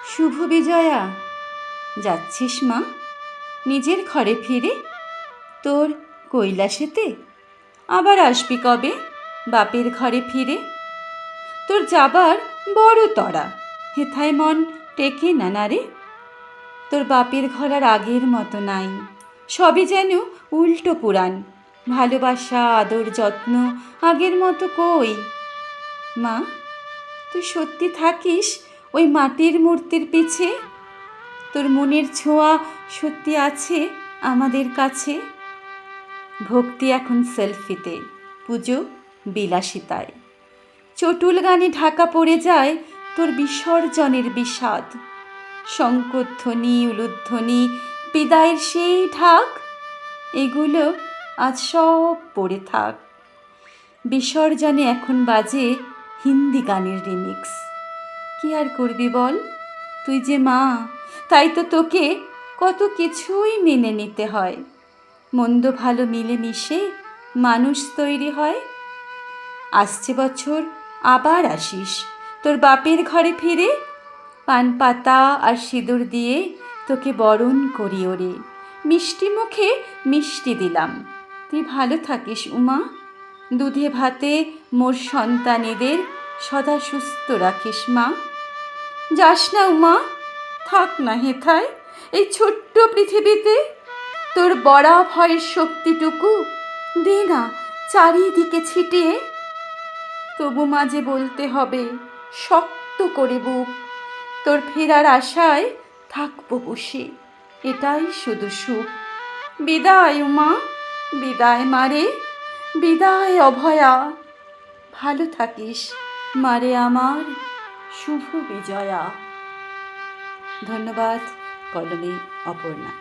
শুভ বিজয়া, যাচ্ছিস মা নিজের ঘরে ফিরে? তোর কৈলাসেতে আবার আসবি কবে বাপের ঘরে ফিরে? তোর যাবার বড় তড়া, হেথায় মন টেকে না না রে। তোর বাপের ঘর আর আগের মতো নাই, সবই যেন উল্টো পুরাণ। ভালোবাসা আদর যত্ন আগের মতো কই? মা, তুই সত্যি থাকিস ওই মাটির মূর্তির পিছে? তোর মনের ছোঁয়া সত্যি আছে আমাদের কাছে? ভক্তি এখন সেলফিতে, পুজো বিলাসিতায়, চটুল গানে ঢাকা পড়ে যায় তোর বিসর্জনের বিষাদ। শঙ্খধ্বনি উলুধ্বনি বিদায়ের সেই ঢাক, এগুলো আজ সব পড়ে থাক। বিসর্জনে এখন বাজে হিন্দি গানের রিমিক্স। কি আর করবি বল, তুই যে মা, তাই তো তোকে কত কিছুই মেনে নিতে হয়। মন্দ ভালো মিলেমিশে মানুষ তৈরি হয়। আসছে বছর আবার আসিস তোর বাপের ঘরে ফিরে, পান পাতা আর সিঁদুর দিয়ে তোকে বরণ করি ওরে। মিষ্টি মুখে মিষ্টি দিলাম, তুই ভালো থাকিস উমা। দুধে ভাতে মোর সন্তানেদের সদা সুস্থ রাখিস মা। যাস না উমা, থাক না হেথায় এই ছোট্ট পৃথিবীতে। তোর বড়া ভয়ের শক্তিটুকু দে না চারিদিকে ছিটিয়ে। তবু মাঝে বলতে হবে শক্ত করে বুক, তোর ফেরার আশায় থাকবো বসে, এটাই শুধু সুখ। বিদায় উমা, বিদায় মারে, বিদায় অভয়া। ভালো থাকিস মারে আমার, শুভ বিজয়া। ধন্যবাদ। কলমে অপর্ণা।